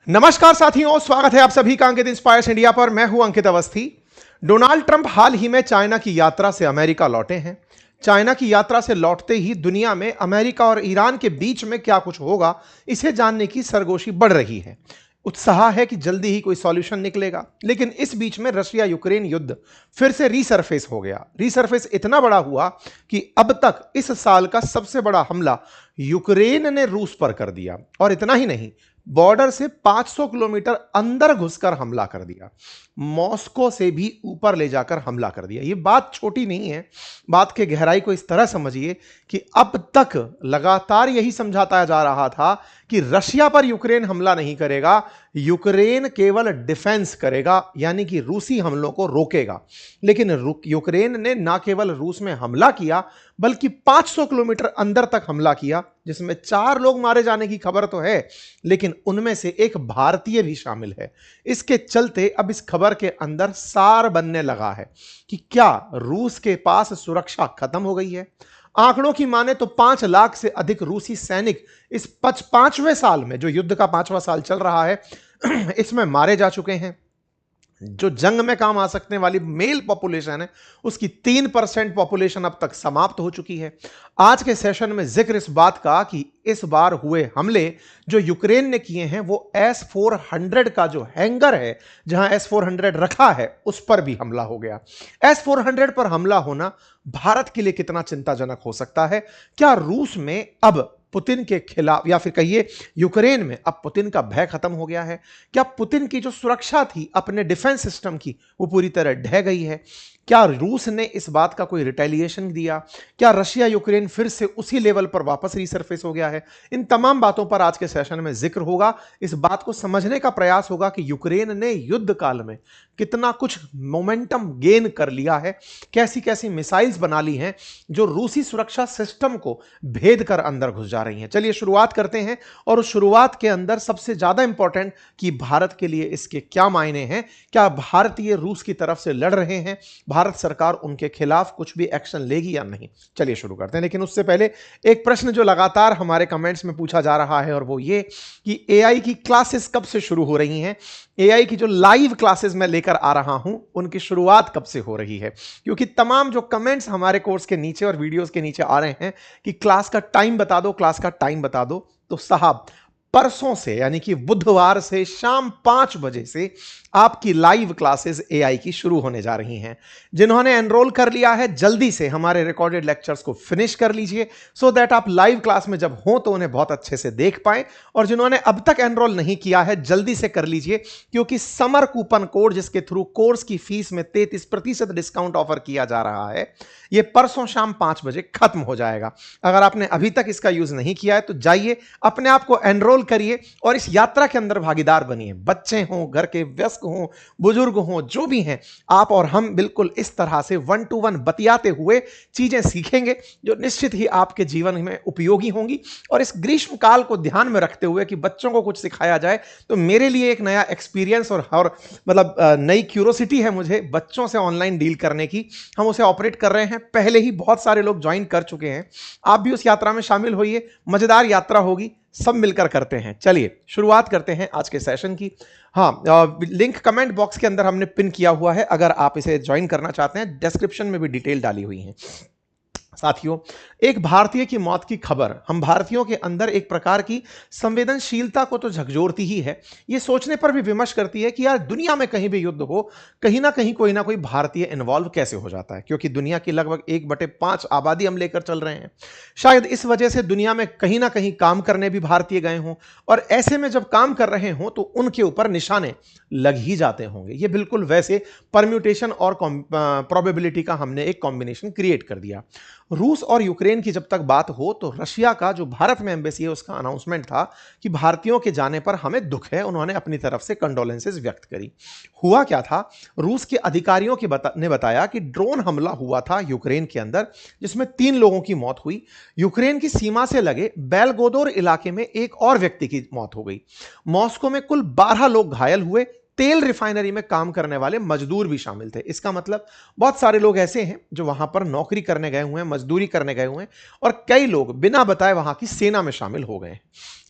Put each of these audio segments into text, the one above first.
नमस्कार साथियों, स्वागत है आप सभी का अंकित इंस्पायर्स इंडिया पर। मैं हूं अंकित अवस्थी। डोनाल्ड ट्रंप हाल ही में चाइना की यात्रा से अमेरिका लौटे हैं। चाइना की यात्रा से लौटते ही दुनिया में अमेरिका और ईरान के बीच में क्या कुछ होगा, इसे जानने की सरगोशी बढ़ रही है। उत्साह है कि जल्दी ही कोई सॉल्यूशन निकलेगा। लेकिन इस बीच में रशिया यूक्रेन युद्ध फिर से रीसरफेस हो गया। रीसरफेस इतना बड़ा हुआ कि अब तक इस साल का सबसे बड़ा हमला यूक्रेन ने रूस पर कर दिया। और इतना ही नहीं, बॉर्डर से 500 किलोमीटर अंदर घुसकर हमला कर दिया। मॉस्को से भी ऊपर ले जाकर हमला कर दिया। यह बात छोटी नहीं है। बात के गहराई को इस तरह समझिए कि अब तक लगातार यही समझाता जा रहा था कि रशिया पर यूक्रेन हमला नहीं करेगा, यूक्रेन केवल डिफेंस करेगा, यानी कि रूसी हमलों को रोकेगा। लेकिन यूक्रेन ने ना केवल रूस में हमला किया बल्कि 500 किलोमीटर अंदर तक हमला किया, जिसमें 4 लोग मारे जाने की खबर तो है, लेकिन उनमें से एक भारतीय भी शामिल है। इसके चलते अब इस खबर के अंदर सार बनने लगा है कि क्या रूस के पास सुरक्षा खत्म हो गई है। आंकड़ों की माने तो 5 लाख से अधिक रूसी सैनिक इस 5वें साल में, जो युद्ध का 5वां साल चल रहा है, इसमें मारे जा चुके हैं। जो जंग में काम आ सकने वाली मेल पॉपुलेशन है, उसकी 3% पॉपुलेशन अब तक समाप्त हो चुकी है। आज के सेशन में जिक्र इस बात का कि इस बार हुए हमले जो यूक्रेन ने किए हैं, वो S-400 का जो हैंगर है, जहां S-400 रखा है, उस पर भी हमला हो गया। S-400 पर हमला होना भारत के लिए कितना चिंताजनक हो सकता है? क्या रूस में अब पुतिन के खिलाफ, या फिर कहिए यूक्रेन में अब पुतिन का भय खत्म हो गया है? क्या पुतिन की जो सुरक्षा थी अपने डिफेंस सिस्टम की, वो पूरी तरह ढह गई है? क्या रूस ने इस बात का कोई रिटेलिएशन दिया? क्या रशिया यूक्रेन फिर से उसी लेवल पर वापस रीसरफेस हो गया है? इन तमाम बातों पर आज के सेशन में जिक्र होगा। इस बात को समझने का प्रयास होगा कि यूक्रेन ने युद्ध काल में कितना कुछ मोमेंटम गेन कर लिया है, कैसी कैसी मिसाइल्स बना ली हैं जो रूसी सुरक्षा सिस्टम को भेद कर अंदर घुस जा रही हैं। चलिए शुरुआत करते हैं। और उस शुरुआत के अंदर सबसे ज्यादा इंपॉर्टेंट कि भारत के लिए इसके क्या मायने हैं। क्या भारतीय रूस की तरफ से लड़ रहे हैं? भारत सरकार उनके खिलाफ कुछ भी एक्शन लेगी या नहीं? चलिए शुरू करते हैं। लेकिन उससे पहले एक प्रश्न जो लगातार हमारे कमेंट्स में पूछा जा रहा है, और वो ये कि एआई की क्लासेस कब से शुरू हो रही हैं। एआई की जो लाइव क्लासेस मैं लेकर आ रहा हूं, उनकी शुरुआत कब से हो रही है? क्योंकि तमाम जो कमेंट्स हमारे कोर्स के नीचे और वीडियोस के नीचे आ रहे हैं कि क्लास का टाइम बता दो, क्लास का टाइम बता दो, तो साहब परसों से, यानी कि बुधवार से शाम 5 बजे से आपकी लाइव क्लासेस एआई की शुरू होने जा रही हैं। जिन्होंने एनरोल कर लिया है, जल्दी से हमारे रिकॉर्डेड लेक्चर्स को फिनिश कर लीजिए, सो दैट आप लाइव क्लास में जब हो तो उन्हें बहुत अच्छे से देख पाएं। और जिन्होंने अब तक एनरोल नहीं किया है, जल्दी से कर लीजिए, क्योंकि समर कूपन कोड जिसके थ्रू कोर्स की फीस में 33% डिस्काउंट ऑफर किया जा रहा है, यह परसों शाम 5 बजे खत्म हो जाएगा। अगर आपने अभी तक इसका यूज नहीं किया है तो जाइए, अपने आप को एनरोल करिए और इस यात्रा के अंदर भागीदार बनिए। बच्चे हों, घर के वयस्क हों, बुजुर्ग हों, जो भी हैं, आप और हम बिल्कुल इस तरह से 1 to 1 बतियाते हुए चीजें सीखेंगे जो निश्चित ही आपके जीवन में उपयोगी होंगी। और इस ग्रीष्म काल को ध्यान में रखते हुए कि बच्चों को कुछ सिखाया जाए, तो मेरे लिए एक नया एक्सपीरियंस और मतलब नई क्यूरोसिटी है मुझे बच्चों से ऑनलाइन डील करने की। हम उसे ऑपरेट कर रहे हैं, पहले ही बहुत सारे लोग ज्वाइन कर चुके हैं। आप भी उस यात्रा में शामिल होइए, मजेदार यात्रा होगी, सब मिलकर करते हैं। चलिए शुरुआत करते हैं आज के सेशन की। हाँ, लिंक कमेंट बॉक्स के अंदर हमने पिन किया हुआ है, अगर आप इसे ज्वाइन करना चाहते हैं। डिस्क्रिप्शन में भी डिटेल डाली हुई है। साथियों, एक भारतीय की मौत की खबर हम भारतीयों के अंदर एक प्रकार की संवेदनशीलता को तो झकझोरती ही है, ये सोचने पर भी विमर्श करती है कि यार दुनिया में कहीं भी युद्ध हो, कहीं ना कहीं कोई ना कोई भारतीय इन्वॉल्व कैसे हो जाता है। क्योंकि दुनिया की लगभग 1/5 आबादी हम लेकर चल रहे हैं। शायद इस वजह से दुनिया में कहीं ना कहीं काम करने भी भारतीय गए हों, और ऐसे में जब काम कर रहे हों तो उनके ऊपर निशाने लग ही जाते होंगे। ये बिल्कुल वैसे परम्यूटेशन और प्रोबेबिलिटी का हमने एक कॉम्बिनेशन क्रिएट कर दिया। रूस और यूक्रेन की जब तक बात हो तो रशिया का जो भारत में एम्बेसी है, उसका अनाउंसमेंट था कि भारतीयों के जाने पर हमें दुख है। उन्होंने अपनी तरफ से कंडोलेंसेस व्यक्त करी। हुआ क्या था, रूस के अधिकारियों ने बताया कि ड्रोन हमला हुआ था यूक्रेन के अंदर, जिसमें 3 लोगों की मौत हुई। यूक्रेन की सीमा से लगे बेलगोदोर इलाके में एक और व्यक्ति की मौत हो गई। मॉस्को में कुल 12 लोग घायल हुए, तेल रिफाइनरी में काम करने वाले मजदूर भी शामिल थे। इसका मतलब बहुत सारे लोग ऐसे हैं जो वहां पर नौकरी करने गए हुए हैं, मजदूरी करने गए हुए हैं, और कई लोग बिना बताए वहां की सेना में शामिल हो गए हैं।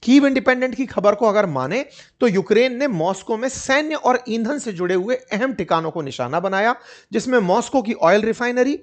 कीव इंडिपेंडेंट की खबर को अगर माने तो यूक्रेन ने मॉस्को में सैन्य और ईंधन से जुड़े हुए अहम ठिकानों को निशाना बनाया, जिसमें मॉस्को की ऑयल रिफाइनरी,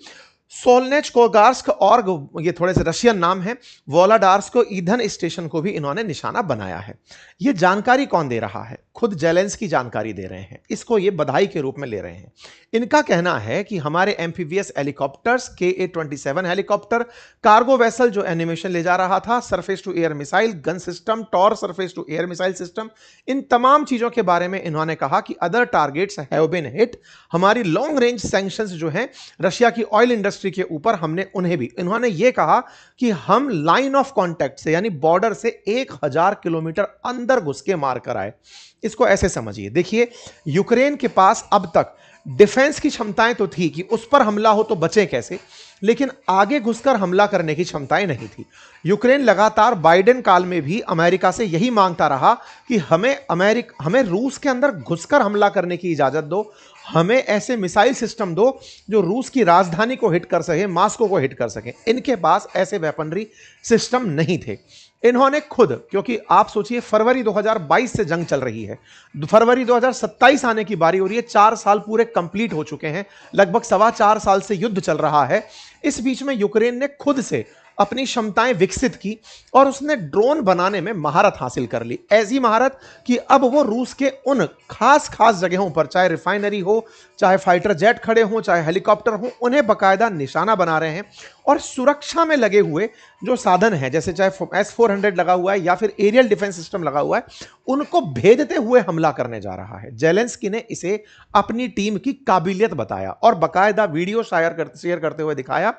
सोलनेचकोगार्स्क और ये थोड़े से रशियन नाम है, वोलाडार्स्क ईंधन स्टेशन को भी इन्होंने निशाना बनाया है। ये जानकारी कौन दे रहा है? खुद जेलेंस्की जानकारी दे रहे हैं, इसको ये बधाई के रूप में ले रहे हैं। इनका कहना है कि हमारे amphibious helicopters, KA-27 helicopter, cargo vessel जो एनिमेशन ले जा रहा था, surface to air missile gun system, Tor surface to air missile system, इन तमाम चीजों के बारे में इन्होंने कहा कि other targets have been hit. हमारी लॉन्ग रेंज सैंक्शंस जो हैं रशिया की ऑयल इंडस्ट्री के ऊपर, हमने उन्हें भी, इन्होंने यह कहा कि हम लाइन ऑफ कॉन्टैक्ट से यानी बॉर्डर से 1000 किलोमीटर अंदर घुस के मार कर आए। इसको ऐसे समझिए, देखिए यूक्रेन के पास अब तक डिफेंस की क्षमताएं तो थी कि उस पर हमला हो तो बचे कैसे, लेकिन आगे घुसकर हमला करने की क्षमताएं नहीं थी। यूक्रेन लगातार बाइडेन काल में भी अमेरिका से यही मांगता रहा कि हमें रूस के अंदर घुसकर हमला करने की इजाजत दो, हमें ऐसे मिसाइल सिस्टम दो जो रूस की राजधानी को हिट कर सके, मॉस्को को हिट कर सके। इनके पास ऐसे वेपनरी सिस्टम नहीं थे। इन्होंने खुद, क्योंकि आप सोचिए फरवरी 2022 से जंग चल रही है, फरवरी 2027 आने की बारी हो रही है, 4 साल पूरे कंप्लीट हो चुके हैं, लगभग 4.25 साल से युद्ध चल रहा है। इस बीच में यूक्रेन ने खुद से अपनी क्षमताएं विकसित की और उसने ड्रोन बनाने में महारत हासिल कर ली। ऐसी महारत कि अब वो रूस के उन खास जगहों पर, चाहे रिफाइनरी हो, चाहे फाइटर जेट खड़े हों, चाहे हेलीकॉप्टर हो, उन्हें बकायदा निशाना बना रहे हैं। और सुरक्षा में लगे हुए जो साधन हैं, जैसे चाहे S-400 लगा हुआ है या फिर एरियल डिफेंस सिस्टम लगा हुआ है, उनको भेदते हुए हमला करने जा रहा है। जेलेंस्की ने इसे अपनी टीम की काबिलियत बताया और बकायदा वीडियो शेयर करते हुए दिखाया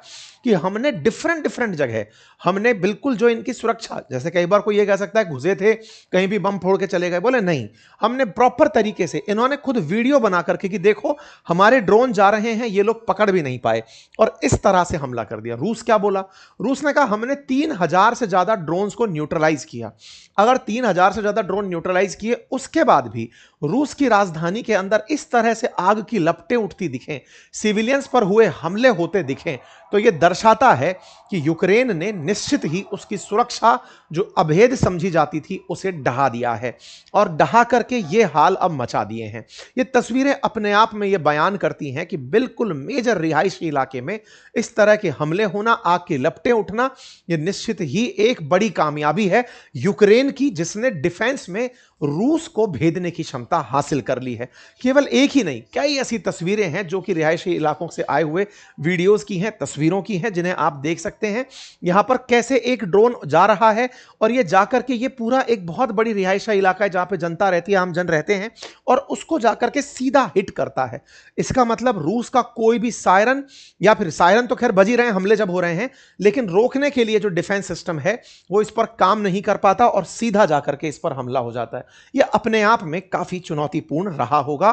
कि हमने डिफरेंट जगह, हमने बिल्कुल जो इनकी सुरक्षा, जैसे कई बार कोई ये कह सकता है घुसे थे कहीं भी बम फोड़ के चले गए, बोले नहीं, हमने प्रॉपर तरीके से, इन्होंने खुद वीडियो बना करके कि देखो हमारे ड्रोन जा रहे हैं, ये लोग पकड़ भी नहीं पाए, और इस तरह से हमला कर दिया। रूस क्या बोला? रूस ने कहा हमने 3000 से ज्यादा ड्रोन्स को न्यूट्रलाइज किया। अगर 3000 से ज्यादा ड्रोन न्यूट्रलाइज किए, उसके बाद भी रूस की राजधानी के अंदर इस तरह से आग की लपटें उठती दिखें, सिविलियंस पर हुए हमले होते दिखें, तो यह दर्शाता है कि यूक्रेन ने निश्चित ही उसकी सुरक्षा जो अभेद समझी जाती थी उसे ढहा दिया है, और ढहा करके ये हाल अब मचा दिए हैं। ये तस्वीरें अपने आप में ये बयान करती हैं कि बिल्कुल मेजर रिहायशी इलाके में इस तरह के हमले होना, आग की लपटें उठना, ये निश्चित ही एक बड़ी कामयाबी है यूक्रेन की, जिसने डिफेंस में रूस को भेदने की क्षमता हासिल कर ली है। केवल एक ही नहीं, कई ऐसी तस्वीरें हैं जो कि रिहायशी इलाकों से आए हुए वीडियोस की हैं, तस्वीरों की हैं, जिन्हें आप देख सकते हैं। यहां पर कैसे एक ड्रोन जा रहा है और ये जाकर के, ये पूरा एक बहुत बड़ी रिहायशी इलाका है जहां पे जनता रहती है, आम जन रहते हैं, और उसको जाकर के सीधा हिट करता है। इसका मतलब रूस का कोई भी सायरन, या फिर सायरन तो खैर बज ही रहे हैं हमले जब हो रहे हैं, लेकिन रोकने के लिए जो डिफेंस सिस्टम है वो इस पर काम नहीं कर पाता और सीधा जाकर के इस पर हमला हो जाता है। यह अपने आप में काफी चुनौतीपूर्ण रहा होगा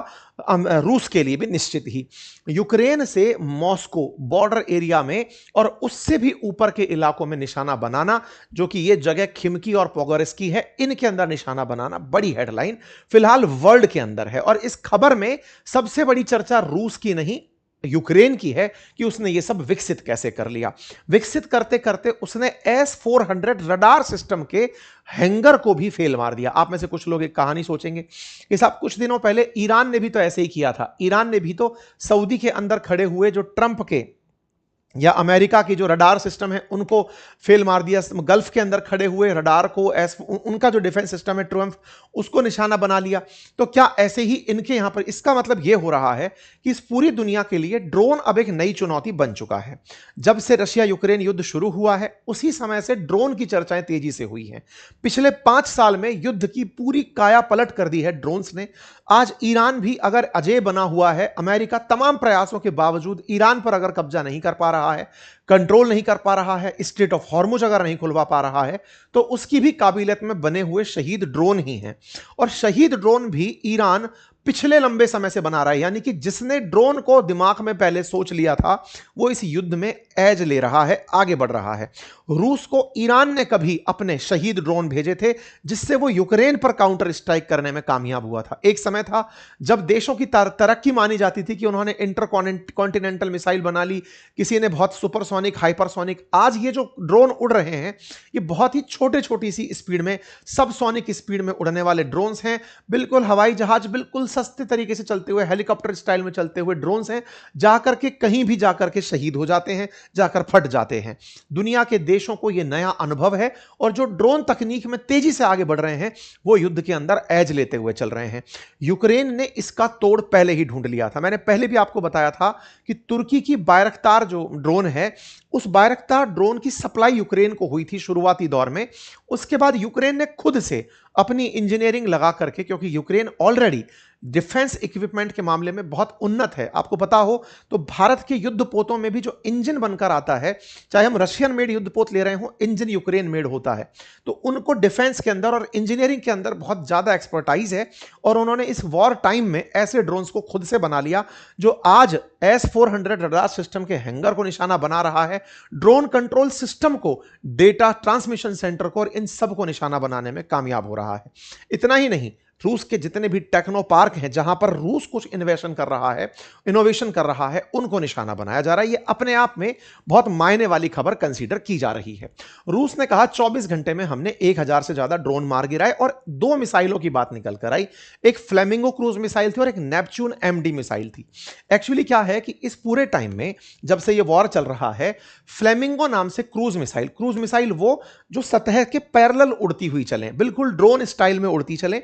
रूस के लिए भी निश्चित ही। यूक्रेन से मॉस्को बॉर्डर एरिया में और उससे भी ऊपर के इलाकों में निशाना बनाना, जो कि ये जगह खिमकी और पोगोरेस्की है, इनके अंदर निशाना बनाना बड़ी हेडलाइन फिलहाल वर्ल्ड के अंदर है। और इस खबर में सबसे बड़ी चर्चा रूस की नहीं, यूक्रेन की है कि उसने ये सब विकसित कैसे कर लिया। विकसित करते करते उसने S-400 रडार सिस्टम के हैंगर को भी फेल मार दिया। आप में से कुछ लोग एक कहानी सोचेंगे कि साहब कुछ दिनों पहले ईरान ने भी तो ऐसे ही किया था। ईरान ने भी तो सऊदी के अंदर खड़े हुए जो ट्रंप के या अमेरिका की जो रडार सिस्टम है उनको फेल मार दिया। गल्फ के अंदर खड़े हुए रडार को, उनका जो डिफेंस सिस्टम है ट्रम्प, उसको निशाना बना लिया। तो क्या ऐसे ही इनके यहां पर, इसका मतलब यह हो रहा है कि इस पूरी दुनिया के लिए ड्रोन अब एक नई चुनौती बन चुका है। जब से रशिया यूक्रेन युद्ध शुरू हुआ है उसी समय से ड्रोन की चर्चाएं तेजी से हुई हैं। पिछले 5 साल में युद्ध की पूरी काया पलट कर दी है ड्रोन्स ने। आज ईरान भी अगर अजेय बना हुआ है, अमेरिका तमाम प्रयासों के बावजूद ईरान पर अगर कब्जा नहीं कर पा रहा है, कंट्रोल नहीं कर पा रहा है, स्ट्रेट ऑफ हॉर्मुज अगर नहीं खुलवा पा रहा है, तो उसकी भी काबिलियत में बने हुए शहीद ड्रोन ही हैं। और शहीद ड्रोन भी ईरान पिछले लंबे समय से बना रहा है, यानी कि जिसने ड्रोन को दिमाग में पहले सोच लिया था वो इस युद्ध में एज ले रहा है, आगे बढ़ रहा है। रूस को ईरान ने कभी अपने शहीद ड्रोन भेजे थे जिससे वो यूक्रेन पर काउंटर स्ट्राइक करने में कामयाब हुआ था। एक समय था जब देशों की तरक्की मानी जाती थी कि उन्होंने इंटरकॉन्टिनेंटल मिसाइल बना ली, किसी ने बहुत सुपरसोनिक, हाइपरसोनिक। आज ये जो ड्रोन उड़ रहे हैं ये बहुत ही छोटी सी स्पीड में, सबसोनिक स्पीड में उड़ने वाले ड्रोन्स हैं। बिल्कुल हवाई जहाज, बिल्कुल सस्ते तरीके से चलते हुए, हेलीकॉप्टर स्टाइल में चलते हुए ड्रोन्स हैं। जाकर के कहीं भी जाकर के शहीद हो जाते हैं, जाकर फट जाते हैं। दुनिया के देशों को यह नया अनुभव है और जो ड्रोन तकनीक में तेजी से आगे बढ़ रहे हैं वो युद्ध के अंदर एज लेते हुए चल रहे हैं। यूक्रेन ने इसका तोड़ पहले ही ढूंढ लिया था। मैंने पहले भी आपको बताया था कि तुर्की की बायरक्तार जो ड्रोन है, उस बायरक्तार ड्रोन की सप्लाई यूक्रेन को हुई थी शुरुआती दौर में। उसके बाद यूक्रेन ने खुद से अपनी इंजीनियरिंग लगा करके, क्योंकि यूक्रेन ऑलरेडी डिफेंस इक्विपमेंट के मामले में बहुत उन्नत है। आपको पता हो तो भारत के युद्धपोतों में भी जो इंजन बनकर आता है, चाहे हम रशियन मेड युद्धपोत ले रहे हो, इंजन यूक्रेन मेड होता है। तो उनको डिफेंस के अंदर और इंजीनियरिंग के अंदर बहुत ज्यादा एक्सपर्टाइज है और उन्होंने इस वॉर टाइम में ऐसे ड्रोन्स को खुद से बना लिया जो आज S-400 रडार सिस्टम के हैंगर को निशाना बना रहा है, ड्रोन कंट्रोल सिस्टम को, डेटा ट्रांसमिशन सेंटर को और इन सब को निशाना बनाने में कामयाब हो रहा है। इतना ही नहीं, रूस के जितने भी टेक्नो पार्क हैं जहां पर रूस कुछ इन्वेशन कर रहा है, इनोवेशन कर रहा है, उनको निशाना बनाया जा रहा है। ये अपने आप में बहुत मायने वाली खबर कंसीडर की जा रही है। रूस ने कहा 24 घंटे में हमने 1000 से ज्यादा ड्रोन मार गिराए और 2 मिसाइलों की बात निकल कर आई। एक फ्लेमिंगो क्रूज मिसाइल थी और एक नेपच्यून MD मिसाइल थी। एक्चुअली क्या है कि इस पूरे टाइम में जब से ये वॉर चल रहा है, फ्लेमिंगो नाम से क्रूज मिसाइल वो जो सतह के पैरेलल उड़ती हुई चले, बिल्कुल ड्रोन स्टाइल में उड़ती चले।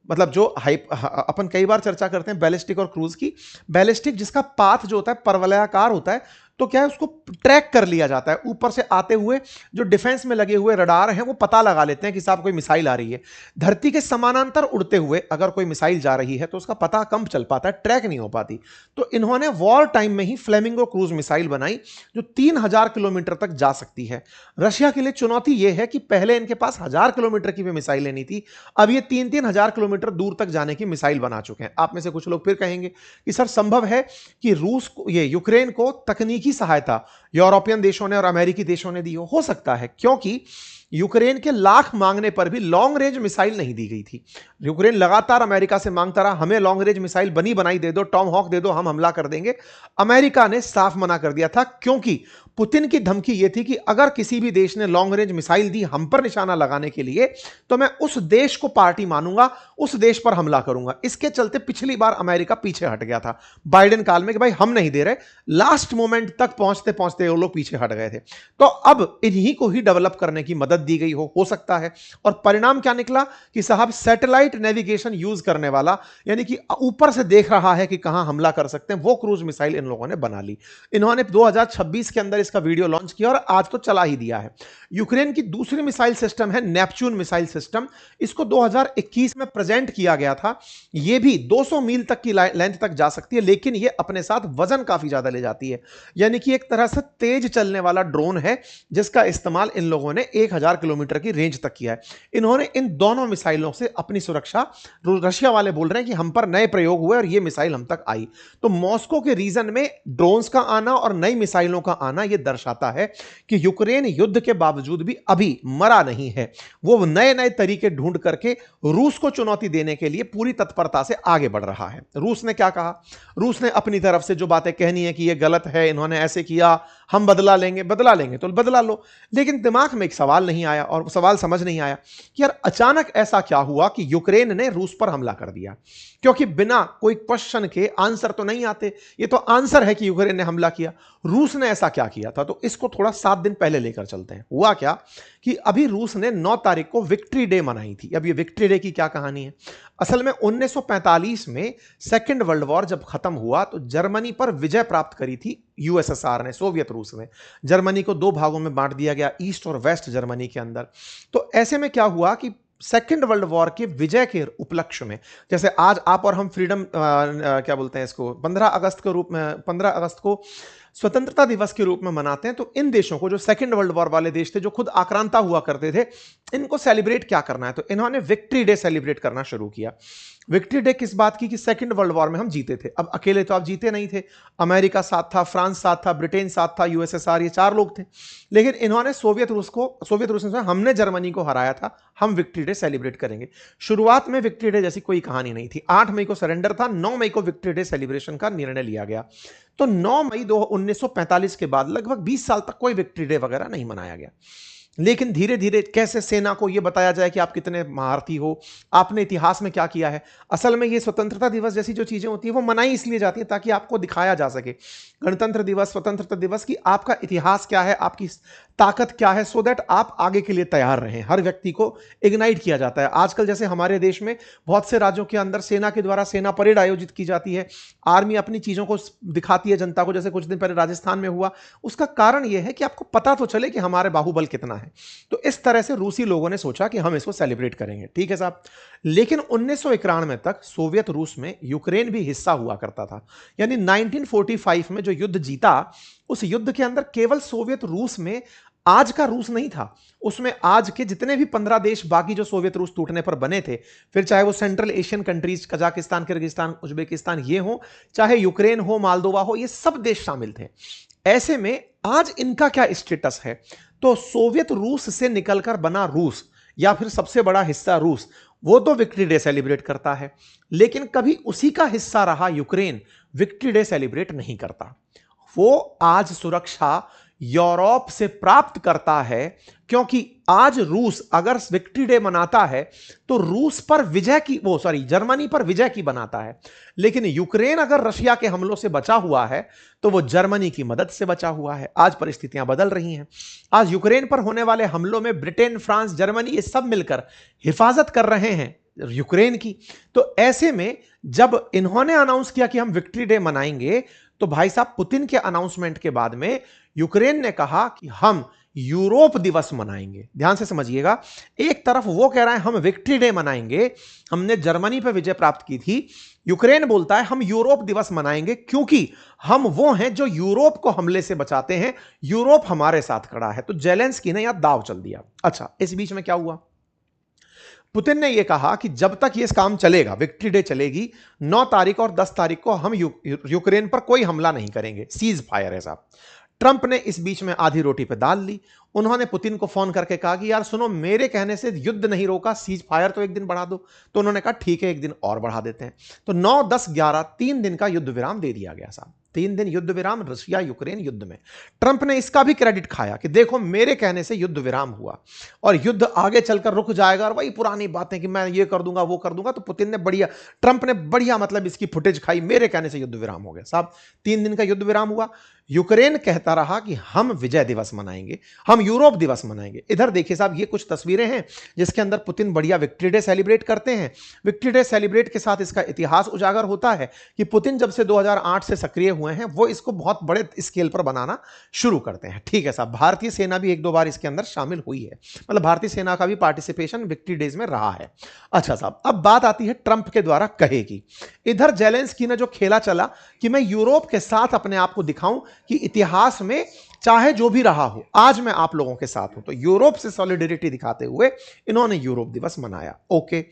मतलब जो अपन कई बार चर्चा करते हैं बैलिस्टिक और क्रूज की। बैलिस्टिक जिसका पाथ जो होता है परवलयाकार होता है, तो क्या है उसको ट्रैक कर लिया जाता है। ऊपर से आते हुए जो डिफेंस में लगे हुए रडार हैं वो पता लगा लेते हैं कि साहब कोई मिसाइल आ रही है। धरती के समानांतर उड़ते हुए अगर कोई मिसाइल जा रही है तो उसका पता कम चल पाता है, ट्रैक नहीं हो पाती। तो इन्होंने वॉर टाइम में ही फ्लेमिंगो क्रूज मिसाइल बनाई जो 3000 किलोमीटर तक जा सकती है। रशिया के लिए चुनौती यह है कि पहले इनके पास 1000 किलोमीटर की भी मिसाइल लेनी थी, अब ये 3-3 हजार किलोमीटर दूर तक जाने की मिसाइल बना चुके हैं। आप में से कुछ लोग फिर कहेंगे कि सर संभव है कि रूस को, ये यूक्रेन को तकनीकी की सहायता यूरोपियन देशों ने और अमेरिकी देशों ने दी हो सकता है, क्योंकि यूक्रेन के लाख मांगने पर भी लॉन्ग रेंज मिसाइल नहीं दी गई थी। यूक्रेन लगातार अमेरिका से मांगता रहा, हमें लॉन्ग रेंज मिसाइल बनी बनाई दे दो, टॉम हॉक दे दो, हम हमला कर देंगे। अमेरिका ने साफ मना कर दिया था, क्योंकि पुतिन की धमकी यह थी कि अगर किसी भी देश ने लॉन्ग रेंज मिसाइल दी हम पर निशाना लगाने के लिए, तो मैं उस देश को पार्टी मानूंगा, उस देश पर हमला करूंगा। इसके चलते पिछली बार अमेरिका पीछे हट गया था बाइडेन काल में कि भाई हम नहीं दे रहे। लास्ट मोमेंट तक पहुंचते पहुंचते वो लोग पीछे हट गए थे। तो अब इन्हीं को ही डेवलप करने की मदद दी गई हो सकता है। और परिणाम क्या निकला कि साहब सैटेलाइट नेविगेशन यूज करने वाला, यानी कि ऊपर से देख रहा है कि कहां हमला कर सकते हैं, वो क्रूज मिसाइल इन लोगों ने बना ली। इन्होंने 2026 के अंदर इसका वीडियो लॉन्च किया और आज तो चला ही दिया है। यूक्रेन की दूसरी मिसाइल सिस्टम है नेपच्यून मिसाइल सिस्टम। इसको 2021 में प्रेजेंट किया गया था। यह भी 200 मील तक की लेंथ तक जा सकती है, लेकिन यह अपने साथ वजन काफी ज्यादा ले जाती है। यानी कि एक तरह से तेज चलने वाला ड्रोन है जिसका इस्तेमाल इन लोगों ने 1000 किलोमीटर की रेंज तक किया है। इन्होंने इन दोनों मिसाइलों से अपनी सुरक्षा, रशिया वाले बोल रहे हैं कि हम पर नए प्रयोग हुए और यह मिसाइल हम तक आई। तो मॉस्को के रीजन में ड्रोन्स का आना और नई मिसाइलों का आना यह दर्शाता है कि यूक्रेन युद्ध के बावजूद भी अभी मरा नहीं है। वो नए नए तरीके ढूंढ करके रूस को चुनौती देने के लिए पूरी तत्परता से आगे बढ़ रहा है। रूस ने क्या कहा? रूस ने अपनी तरफ से जो बातें कहनी है कि यह गलत है, इन्होंने ऐसे किया, हम बदला लेंगे तो बदला लो। लेकिन दिमाग में एक सवाल नहीं आया और सवाल समझ नहीं आया कि यार अचानक ऐसा क्या हुआ कि यूक्रेन ने रूस पर हमला कर दिया। क्योंकि बिना कोई क्वेश्चन के आंसर तो नहीं आते। ये तो आंसर है कि यूक्रेन ने हमला किया। रूस ने ऐसा क्या किया था? तो इसको थोड़ा 7 दिन पहले लेकर चलते हैं। हुआ क्या कि अभी रूस ने 9 तारीख को विक्ट्री डे मनाई थी। अब ये विक्ट्री डे की क्या कहानी है? असल में 1945 में सेकेंड वर्ल्ड वॉर जब खत्म हुआ तो जर्मनी पर विजय प्राप्त करी थी यूएसएसआर ने, सोवियत रूस ने। जर्मनी को 2 भागों में बांट दिया गया, ईस्ट और वेस्ट जर्मनी के अंदर। तो ऐसे में क्या हुआ कि सेकेंड वर्ल्ड वॉर के विजय के उपलक्ष्य में, जैसे आज आप और हम फ्रीडम क्या बोलते हैं इसको, 15 अगस्त के रूप में, 15 अगस्त को स्वतंत्रता दिवस के रूप में मनाते हैं। तो इन देशों को, जो सेकेंड वर्ल्ड वॉर वाले देश थे, जो खुद आक्रांता हुआ करते थे, इनको सेलिब्रेट क्या करना है, तो इन्होंने विक्ट्री डे सेलिब्रेट करना शुरू किया। विक्ट्री डे किस बात की, कि सेकंड वर्ल्ड वॉर में हम जीते थे। अब अकेले तो आप जीते नहीं थे, अमेरिका साथ था, फ्रांस साथ था, ब्रिटेन साथ था, यूएसएसआर, ये 4 लोग थे। लेकिन इन्होंने सोवियत रूस में हमने जर्मनी को हराया था, हम विक्ट्री डे सेलिब्रेट करेंगे। शुरुआत में विक्ट्री डे जैसी कोई कहानी नहीं थी। 8 मई को सरेंडर था, 9 मई को विक्ट्री डे सेलिब्रेशन का निर्णय लिया गया। तो 9 मई 1945 के बाद लगभग 20 साल तक कोई विक्ट्री डे वगैरह नहीं मनाया गया। लेकिन धीरे धीरे कैसे सेना को यह बताया जाए कि आप कितने महारथी हो, आपने इतिहास में क्या किया है। असल में ये स्वतंत्रता दिवस जैसी जो चीजें होती हैं वो मनाई इसलिए जाती है ताकि आपको दिखाया जा सके, गणतंत्र दिवस, स्वतंत्रता दिवस, की आपका इतिहास क्या है, आपकी ताकत क्या है, सो दैट आप आगे के लिए तैयार रहें। हर व्यक्ति को इग्नाइट किया जाता है। आजकल जैसे हमारे देश में बहुत से राज्यों के अंदर सेना के द्वारा सेना परेड आयोजित की जाती है, आर्मी अपनी चीजों को दिखाती है जनता को, जैसे कुछ दिन पहले राजस्थान में हुआ। उसका कारण यह है कि आपको पता तो चले कि हमारे बाहुबल कितना है। तो इस तरह से रूसी लोगों ने सोचा कि हम इसको सेलिब्रेट करेंगे, ठीक है साहब। लेकिन 1991 तक सोवियत रूस में यूक्रेन भी हिस्सा हुआ करता था। यानी 1945 में जो युद्ध जीता, उस युद्ध के अंदर केवल सोवियत रूस में आज का रूस नहीं था, उसमें आज के जितने भी 15 देश बाकी जो सोवियत रूस टूटने पर बने थे, फिर चाहे वो central Asian countries, Kazakhstan, Kyrgyzstan, Uzbekistan ये हो, चाहे यूक्रेन हो, मालदोवा हो, ये सब देश शामिल थे। ऐसे में आज इनका क्या स्टेटस है, तो सोवियत रूस से निकलकर बना रूस, या फिर सबसे बड़ा हिस्सा रूस, वो तो विक्ट्री डे सेलिब्रेट करता है। लेकिन कभी उसी का हिस्सा रहा यूक्रेन विक्ट्री डे सेलिब्रेट नहीं करता। वो आज सुरक्षा यूरोप से प्राप्त करता है, क्योंकि आज रूस अगर विक्ट्री डे मनाता है तो रूस पर विजय की, जर्मनी पर विजय की बनाता है। लेकिन यूक्रेन अगर रशिया के हमलों से बचा हुआ है तो वो जर्मनी की मदद से बचा हुआ है। आज परिस्थितियां बदल रही हैं। आज यूक्रेन पर होने वाले हमलों में ब्रिटेन, फ्रांस, जर्मनी ये सब मिलकर हिफाजत कर रहे हैं यूक्रेन की। तो ऐसे में जब इन्होंने अनाउंस किया कि हम विक्ट्री डे मनाएंगे, तो भाई साहब पुतिन के अनाउंसमेंट के बाद में यूक्रेन ने कहा कि हम यूरोप दिवस मनाएंगे। ध्यान से समझिएगा, एक तरफ वो कह रहा है हम विक्ट्री डे मनाएंगे, हमने जर्मनी पर विजय प्राप्त की थी। यूक्रेन बोलता है हम यूरोप दिवस मनाएंगे क्योंकि हम वो हैं जो यूरोप को हमले से बचाते हैं, यूरोप हमारे साथ खड़ा है। तो जेलेंस्की ने यहां दांव चल दिया। अच्छा, इस बीच में क्या हुआ, पुतिन ने यह कहा कि जब तक ये काम चलेगा, विक्ट्री डे चलेगी, 9 तारीख और 10 तारीख को हम यूक्रेन पर कोई हमला नहीं करेंगे, सीज फायर है साहब। ट्रंप ने इस बीच में आधी रोटी पे दाल ली। उन्होंने पुतिन को फोन करके कहा कि यार सुनो, मेरे कहने से युद्ध नहीं रोका, सीज फायर तो एक दिन बढ़ा दो। तो उन्होंने कहा ठीक है, एक दिन और बढ़ा देते हैं। तो 9, 10, 11 3 दिन का युद्ध विराम दे दिया गया साहब। 3 दिन युद्ध विराम, रशिया यूक्रेन युद्ध में। ट्रंप ने इसका भी क्रेडिट खाया कि देखो मेरे कहने से युद्ध विराम हुआ और युद्ध आगे चलकर रुक जाएगा, और वही पुरानी बातें कि मैं ये कर दूंगा वो कर दूंगा। तो पुतिन ने बढ़िया, ट्रंप ने बढ़िया मतलब इसकी फुटेज खाई, मेरे कहने से युद्ध विराम हो गया साहब। 3 दिन का युद्ध विराम हुआ। यूक्रेन कहता रहा कि हम विजय दिवस मनाएंगे, हम यूरोप दिवस मनाएंगे। इधर देखिए साहब, ये कुछ तस्वीरें हैं जिसके अंदर पुतिन बढ़िया विक्ट्री डे सेलिब्रेट करते हैं। विक्ट्री डे सेलिब्रेट के साथ इसका इतिहास उजागर होता है कि पुतिन जब से 2008 से सक्रिय हुए हैं, वो इसको बहुत बड़े स्केल पर बनाना शुरू करते हैं। ठीक है साहब, भारतीय सेना भी 1-2 बार इसके अंदर शामिल हुई है, मतलब भारतीय सेना का भी पार्टिसिपेशन विक्ट्री डेज में रहा है। अच्छा साहब, अब बात आती है ट्रंप के द्वारा कहे की। इधर जेलेंस्की ने जो खेला चला कि मैं यूरोप के साथ अपने आप को दिखाऊं कि इतिहास में चाहे जो भी रहा हो, आज मैं आप लोगों के साथ हूं। तो यूरोप से सॉलिडेरिटी दिखाते हुए इन्होंने यूरोप दिवस मनाया। ओके,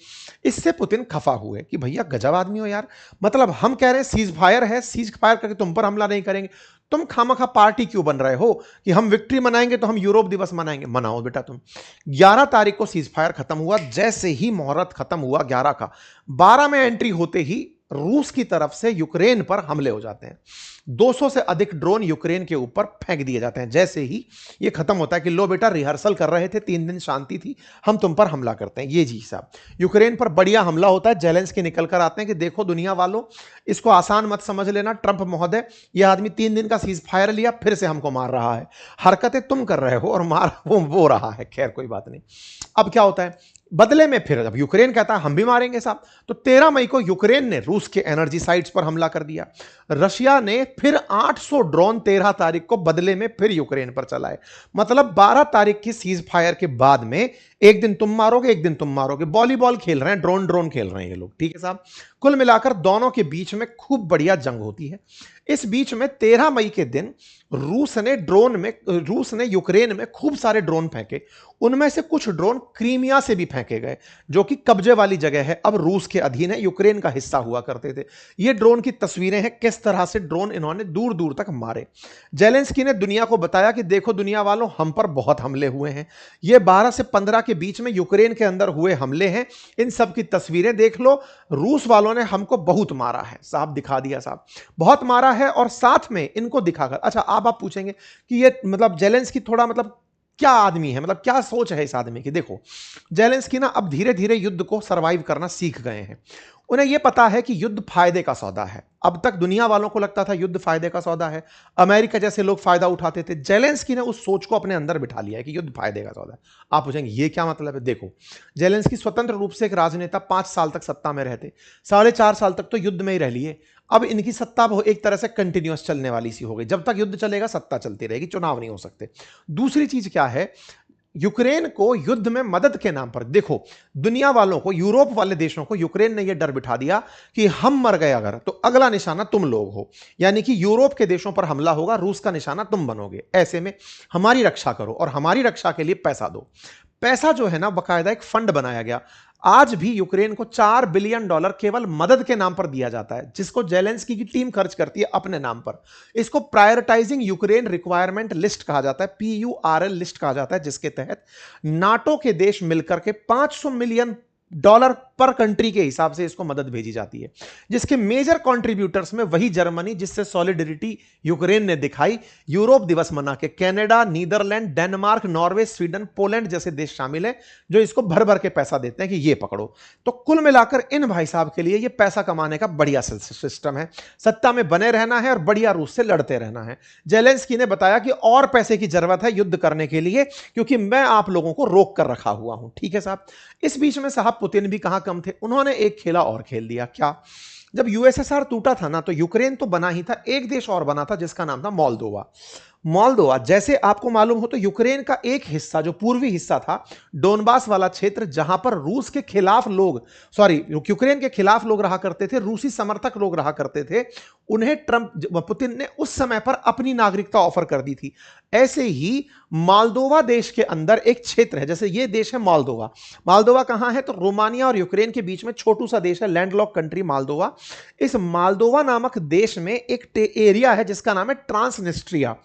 इससे पुतिन खफा हुए कि भैया गजब आदमी हो यार, मतलब हम कह रहे हैं सीज फायर है, सीज फायर करके तुम पर हमला नहीं करेंगे, तुम खामखा पार्टी क्यों बन रहे हो कि हम विक्ट्री मनाएंगे तो हम यूरोप दिवस मनाएंगे। मनाओ बेटा तुम। 11 तारीख को सीज फायर खत्म हुआ। जैसे ही मुहूर्त खत्म हुआ 11 का, 12 में एंट्री होते ही रूस की तरफ से यूक्रेन पर हमले हो जाते हैं। 200 से अधिक ड्रोन यूक्रेन के ऊपर फेंक दिए जाते हैं। जैसे ही ये खत्म होता है कि लो बेटा, रिहर्सल कर रहे थे, 3 दिन शांति थी, हम तुम पर हमला करते हैं। ये जी साहब, यूक्रेन पर बढ़िया हमला होता है। जेलेंस्की निकल कर आते हैं कि देखो दुनिया वालों, इसको आसान मत समझ लेना, ट्रंप महोदय, यह आदमी 3 दिन का सीज फायर लिया, फिर से हमको मार रहा है। हरकतें तुम कर रहे हो और मार वो रहा है। खैर कोई बात नहीं। अब क्या होता है, बदले में फिर अब यूक्रेन कहता है हम भी मारेंगे साहब। तो 13 मई को यूक्रेन ने रूस के एनर्जी साइट्स पर हमला कर दिया। रशिया ने फिर 800 ड्रोन 13 तारीख को बदले में फिर यूक्रेन पर चलाए। मतलब 12 तारीख की सीज फायर के बाद में एक दिन तुम मारोगे, एक दिन तुम मारोगे। वॉलीबॉल खेल रहे हैं, ड्रोन खेल रहे हैं ये लोग। ठीक है साहब, कुल मिलाकर दोनों के बीच में खूब बढ़िया जंग होती है। इस बीच में 13 मई के दिन रूस ने यूक्रेन में खूब सारे ड्रोन फेंके। उनमें से कुछ ड्रोन क्रीमिया से भी फेंके गए, जो कि कब्जे वाली जगह है, अब रूस के अधीन है, यूक्रेन का हिस्सा हुआ करते थे। ये ड्रोन की तस्वीरें हैं, किस तरह से ड्रोन इन्होंने दूर दूर तक मारे। जेलेंस्की ने दुनिया को बताया कि देखो दुनिया वालों, हम पर बहुत हमले हुए हैं। ये 12 से 15 के बीच में यूक्रेन के अंदर हुए हमले हैं, इन सब की तस्वीरें देख लो। रूस वालों ने हमको बहुत मारा है साहब, दिखा दिया साहब, बहुत मारा है। और साथ में इनको दिखाकर, अच्छा आप पूछेंगे कि ये मतलब जेलेंस्की थोड़ा मतलब क्या आदमी है, मतलब क्या सोच है इस आदमी की। देखो जेलेंस्की ना अब धीरे धीरे युद्ध को सरवाइव करना सीख गए हैं। उन्हें यह पता है कि युद्ध फायदे का सौदा है। अब तक दुनिया वालों को लगता था युद्ध फायदे का सौदा है, अमेरिका जैसे लोग फायदा उठाते थे। जेलेंस्की ने उस सोच को अपने अंदर बिठा लिया है कि युद्ध फायदे का सौदा है। आप पूछेंगे ये क्या मतलब है। देखो जेलेंस्की स्वतंत्र रूप से एक राजनेता, 5 साल तक सत्ता में रहते, 4.5 साल तक तो युद्ध में ही रह लिए। अब इनकी सत्ता एक तरह से कंटिन्यूअस चलने वाली सी हो गई। जब तक युद्ध चलेगा सत्ता चलती रहेगी, चुनाव नहीं हो सकते। दूसरी चीज क्या है, यूक्रेन को युद्ध में मदद के नाम पर, देखो दुनिया वालों को, यूरोप वाले देशों को यूक्रेन ने यह डर बिठा दिया कि हम मर गए अगर, तो अगला निशाना तुम लोग हो। यानी कि यूरोप के देशों पर हमला होगा, रूस का निशाना तुम बनोगे। ऐसे में हमारी रक्षा करो और हमारी रक्षा के लिए पैसा दो। पैसा जो है ना, बकायदा एक फंड बनाया गया। आज भी यूक्रेन को $4 बिलियन केवल मदद के नाम पर दिया जाता है, जिसको जेलेंस्की की टीम खर्च करती है अपने नाम पर। इसको प्रायोरिटाइजिंग यूक्रेन रिक्वायरमेंट लिस्ट कहा जाता है, PURL लिस्ट कहा जाता है, जिसके तहत नाटो के देश मिलकर के $500 मिलियन पर कंट्री के हिसाब से इसको मदद भेजी जाती है, जिसके मेजर कंट्रीब्यूटर्स में वही जर्मनी, जिससे सॉलिडरिटी यूक्रेन ने दिखाई, यूरोप दिवस मना के Canada, Netherlands, Denmark, Norway, Sweden, Poland जैसे देश शामिल हैं, जो इसको भर भर के पैसा देते हैं कि ये पकड़ो। तो कुल मिलाकर इन भाई साहब के लिए ये पैसा कमाने का बढ़िया सिस्टम है। सत्ता में बने रहना है और बढ़िया रूस से लड़ते रहना है। जेलेंस्की ने बताया कि और पैसे की जरूरत है युद्ध करने के लिए, क्योंकि मैं आप लोगों को रोक कर रखा हुआ हूं। ठीक है साहब। इस बीच में साहब पुतिन भी कहां कम थे, उन्होंने एक खेला और खेल दिया। क्या, जब यूएसएसआर टूटा था ना, तो यूक्रेन तो बना ही था, एक देश और बना था जिसका नाम था मोल्दोवा। मोल्दोवा, जैसे आपको मालूम हो तो यूक्रेन का एक हिस्सा, जो पूर्वी हिस्सा था, डोनबास वाला क्षेत्र, जहां पर रूस के खिलाफ लोग, यूक्रेन के खिलाफ लोग रहा करते थे, रूसी समर्थक लोग रहा करते थे, उन्हें पुतिन ने उस समय पर अपनी नागरिकता ऑफर कर दी थी। ऐसे ही मोल्दोवा देश के अंदर एक क्षेत्र है, जैसे ये देश है मोल्दोवा। मोल्दोवा कहां है, तो रोमानिया और यूक्रेन के बीच में छोटू सा देश है, लैंडलॉक कंट्री मोल्दोवा। इस मोल्दोवा नामक देश में एक एरिया है जिसका नाम है ट्रांसनिस्ट्रिया।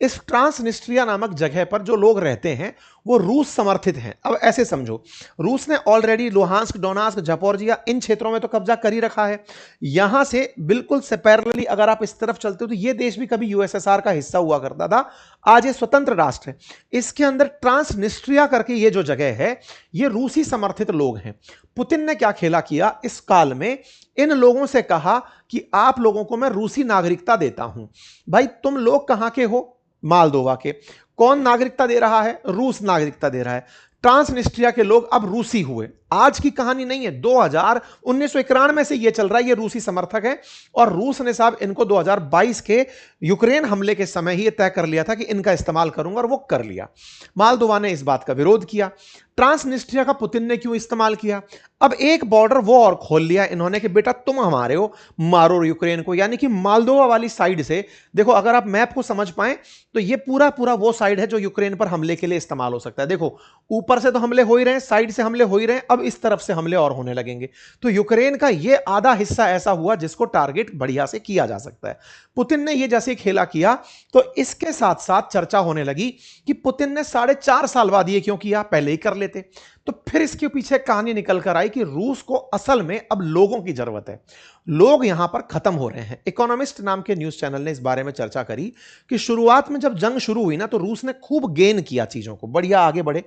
इस ट्रांसनिस्ट्रिया नामक जगह पर जो लोग रहते हैं वो रूस समर्थित हैं। अब ऐसे समझो, रूस ने ऑलरेडी लुहांस्क, डोनास्क, जापोरिजिया इन क्षेत्रों में तो कब्जा कर ही रखा है। यहां से बिल्कुल से पैरेलली अगर आप इस तरफ चलते हो तो ये देश भी कभी यूएसएसआर का हिस्सा हुआ करता था, आज ये स्वतंत्र राष्ट्र है। इसके अंदर ट्रांसनिस्ट्रिया करके ये जो जगह है, ये रूसी समर्थित लोग हैं। पुतिन ने क्या खेला किया इस काल में, इन लोगों से कहा कि आप लोगों को मैं रूसी नागरिकता देता हूं। भाई तुम लोग कहां के हो, मोल्दोवा के। कौन नागरिकता दे रहा है, रूस नागरिकता दे रहा है। ट्रांसनिस्ट्रिया के लोग अब रूसी हुए। आज की कहानी नहीं है, 1991 से यह चल रहा है, ये रूसी समर्थक है। और रूस ने साहब इनको 2022 के यूक्रेन हमले के समय ही तय कर लिया था कि इनका इस्तेमाल करूंगा, और वो कर लिया। मोल्दोवा ने इस बात का विरोध किया। ट्रांसनिस्ट्रिया का पुतिन ने क्यों इस्तेमाल किया, अब एक बॉर्डर वो और खोल लिया इन्होंने कि बेटा तुम हमारे हो, मारो यूक्रेन को। यानी कि मोल्दोवा वाली साइड से, देखो अगर आप मैप को समझ पाए तो ये पूरा पूरा वो साइड है जो यूक्रेन पर हमले के लिए इस्तेमाल हो सकता है। देखो ऊपर से तो हमले हो ही रहे हैं, साइड से हमले हो ही रहे हैं, अब इस तरफ से हमले और होने लगेंगे। तो यूक्रेन का ये आधा हिस्सा ऐसा हुआ जिसको टारगेट बढ़िया से किया जा सकता है। पुतिन ने ये जैसे खेला किया, तो इसके साथ साथ चर्चा होने लगी कि पुतिन ने 4.5 साल बाद ये क्यों किया, पहले ही कर लेते। तो फिर इसके पीछे कहानी निकल कर आई कि रूस को असल में अब लोगों की जरूरत है, लोग यहां पर खत्म हो रहे हैं। इकोनॉमिस्ट नाम के न्यूज चैनल ने इस बारे में चर्चा करी कि शुरुआत में जब जंग शुरू हुई ना, तो रूस ने खूब गेन किया चीजों को, बढ़िया आगे बढ़े।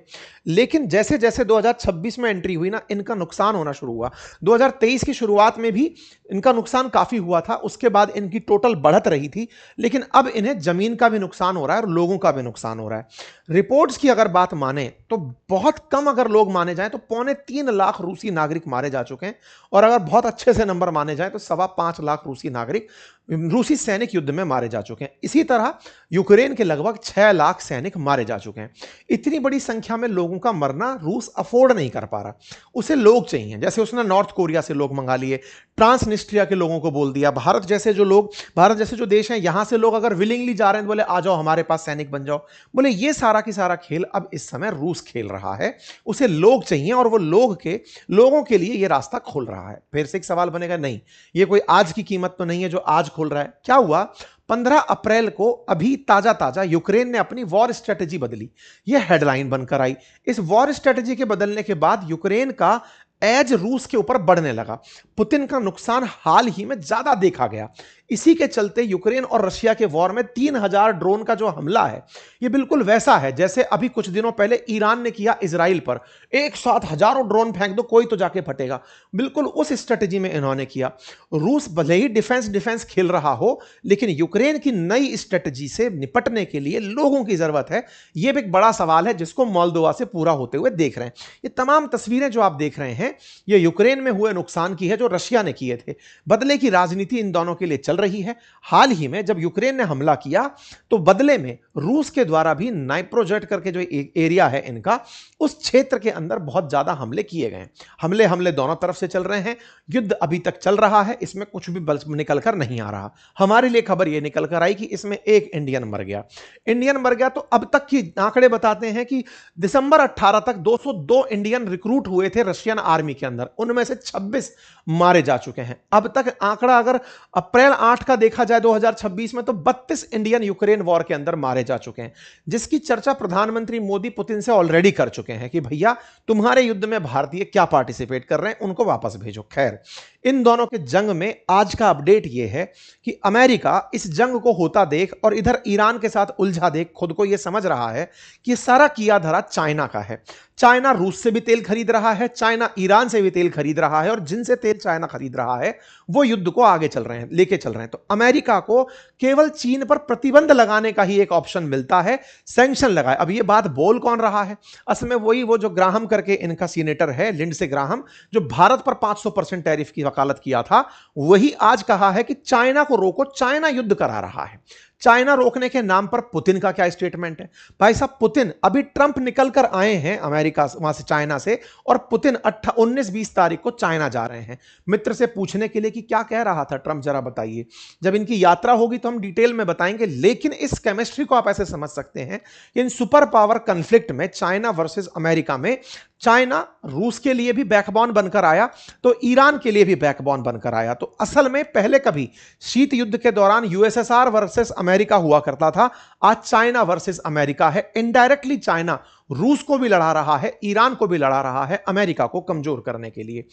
लेकिन जैसे जैसे 2026 में एंट्री हुई ना, इनका नुकसान होना शुरू हुआ। 2023 की शुरुआत में भी इनका नुकसान काफी हुआ था, उसके बाद इनकी टोटल बढ़त रही थी। लेकिन अब इन्हें जमीन का भी नुकसान हो रहा है और लोगों का भी नुकसान हो रहा है। रिपोर्ट्स की अगर बात माने तो बहुत कम अगर लोग माने जाएं तो 2.25 लाख रूसी नागरिक मारे जा चुके हैं, और अगर बहुत अच्छे से नंबर माने जाएं तो 5.25 लाख रूसी नागरिक, रूसी सैनिक युद्ध में मारे जा चुके हैं। इसी तरह यूक्रेन के लगभग 6 लाख सैनिक मारे जा चुके हैं। इतनी बड़ी संख्या में लोगों का मरना रूस अफोर्ड नहीं कर पा रहा। उसे लोग चाहिए, जैसे उसने नॉर्थ कोरिया से लोग मंगा लिए, ट्रांसनिस्ट्रिया के लोगों को बोल दिया, भारत जैसे जो देश हैं यहां से लोग अगर विलिंगली जा रहे हैं तो बोले आ जाओ हमारे पास सैनिक बन जाओ। बोले ये सारा की सारा खेल अब इस समय रूस खेल रहा है। उसे लोग चाहिए और वो लोगों के लिए ये रास्ता खोल रहा है। फिर से एक सवाल बनेगा, नहीं ये कोई आज की कीमत तो नहीं है जो आज खोल रहा है। क्या हुआ, 15 अप्रैल को अभी ताजा यूक्रेन ने अपनी वॉर स्ट्रेटेजी बदली। यह हेडलाइन बनकर आई। इस वॉर स्ट्रेटेजी के बदलने के बाद यूक्रेन का एज रूस के ऊपर बढ़ने लगा। पुतिन का नुकसान हाल ही में ज्यादा देखा गया। इसी के चलते यूक्रेन और रशिया के वॉर में 3000 ड्रोन का जो हमला है यह बिल्कुल वैसा है जैसे अभी कुछ दिनों पहले ईरान ने किया इजराइल पर। एक साथ हजारों ड्रोन फेंक दो, कोई तो जाके फटेगा। बिल्कुल उस स्ट्रेटेजी में इन्होंने किया। रूस भले ही डिफेंस खेल रहा हो, लेकिन यूक्रेन की नई स्ट्रेटेजी से निपटने के लिए लोगों की जरूरत है। यह भी एक बड़ा सवाल है जिसको मोल्दोवा से पूरा होते हुए देख रहे हैं। ये तमाम तस्वीरें जो आप देख रहे हैं ये यूक्रेन में हुए नुकसान की है जो रशिया ने किए थे। बदले की राजनीति इन दोनों के लिए चल रही है। हाल ही में जब यूक्रेन ने हमला किया तो बदले में रूस के द्वारा भी नाइप्रोजेट करके जो एरिया है इनका, उस क्षेत्र के अंदर बहुत ज्यादा हमले किए गए। हमले दोनों तरफ से चल रहे हैं। युद्ध अभी तक चल रहा है, इसमें कुछ भी निकल कर नहीं आ रहा। हमारे लिए खबर यह निकल कर आई कि इसमें एक इंडियन मर गया। तो अब तक की आंकड़े बताते हैं कि दिसंबर 18 तक 202 इंडियन रिक्रूट हुए थे रशियन आर्मी के अंदर, उनमें से 26 मारे जा चुके हैं। अब तक आंकड़ा अगर अप्रैल 8 का देखा जाए 2026 में तो 32 इंडियन यूक्रेन वॉर के अंदर मारे जा चुके हैं, जिसकी चर्चा प्रधानमंत्री मोदी पुतिन से ऑलरेडी कर चुके हैं कि भैया तुम्हारे युद्ध में भारतीय क्या पार्टिसिपेट कर रहे हैं, उनको वापस भेजो। खैर, इन दोनों के जंग में आज का अपडेट यह है कि अमेरिका इस जंग को होता देख और इधर ईरान के साथ उलझा देख खुद को यह समझ रहा है कि सारा किया धरा चाइना का है। चाइना रूस से भी तेल खरीद रहा है, चाइना ईरान से भी तेल खरीद रहा है, और जिनसे तेल चाइना खरीद रहा है वो युद्ध को आगे लेके चल रहे हैं। तो अमेरिका को केवल चीन पर प्रतिबंध लगाने का ही एक ऑप्शन मिलता है, सैंक्शन लगाए। अब ये बात बोल कौन रहा है? असल में वो जो ग्राहम करके इनका सीनेटर है, लिंडसे ग्राहम, जो भारत पर 500% टैरिफ की वकालत किया था, वही आज कहा है कि चाइना को रोको, चाइना युद्ध करा रहा है। चाइना रोकने के नाम पर पुतिन का क्या स्टेटमेंट है? भाई साहब, पुतिन अभी ट्रंप निकल कर आए हैं अमेरिका वहां से, चाइना से, और पुतिन 19-20 तारीख को चाइना जा रहे हैं मित्र से पूछने के लिए कि क्या कह रहा था ट्रंप, जरा बताइए। जब इनकी यात्रा होगी तो हम डिटेल में बताएंगे। लेकिन इस केमिस्ट्री को आप ऐसे समझ सकते हैं कि इन सुपर पावर कॉन्फ्लिक्ट में, चाइना वर्सेस अमेरिका में, चाइना रूस के लिए भी बैकबोन बनकर आया तो ईरान के लिए भी बैकबोन बनकर आया। तो असल में पहले कभी शीत युद्ध के दौरान यूएसएसआर वर्सेस अमेरिका हुआ करता था, आज चाइना वर्सेस अमेरिका है। इनडायरेक्टली चाइना रूस को भी लड़ा रहा है, ईरान को भी लड़ा रहा है, अमेरिका को कमजोर करने के लिए।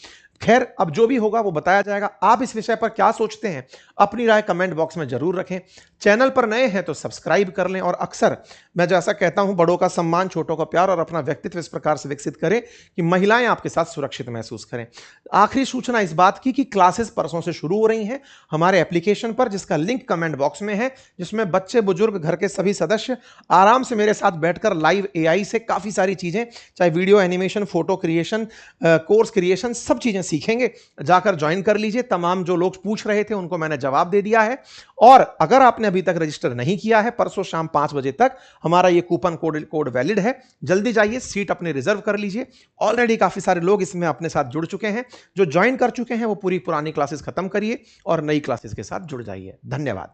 खैर, अब जो भी होगा वो बताया जाएगा। आप इस विषय पर क्या सोचते हैं, अपनी राय कमेंट बॉक्स में जरूर रखें। चैनल पर नए हैं तो सब्सक्राइब कर लें, और अक्सर मैं जैसा कहता हूं, बड़ों का सम्मान, छोटों का प्यार, और अपना व्यक्तित्व इस प्रकार से विकसित करें कि महिलाएं आपके साथ सुरक्षित महसूस करें। आखिरी सूचना इस बात की कि क्लासेस परसों से शुरू हो रही हैं हमारे एप्लीकेशन पर, जिसका लिंक कमेंट बॉक्स में है, जिसमें बच्चे, बुजुर्ग, घर के सभी सदस्य आराम से मेरे साथ बैठकर लाइव एआई से काफी सारी चीजें, चाहे video animation, photo creation, course creation, सब चीजें सीखेंगे। जाकर ज्वाइन कर लीजिए। तमाम जो लोग पूछ रहे थे उनको मैंने जवाब दे दिया है। और अगर आपने अभी तक रजिस्टर नहीं किया है, परसों शाम 5 बजे तक हमारा ये कूपन कोड वैलिड है। जल्दी जाइए, सीट अपने रिजर्व कर लीजिए। ऑलरेडी काफी सारे लोग इसमें अपने साथ जुड़ चुके हैं। जो ज्वाइन कर चुके हैं वो पूरी पुरानी क्लासेस खत्म करिए और नई क्लासेस के साथ जुड़ जाइए। धन्यवाद।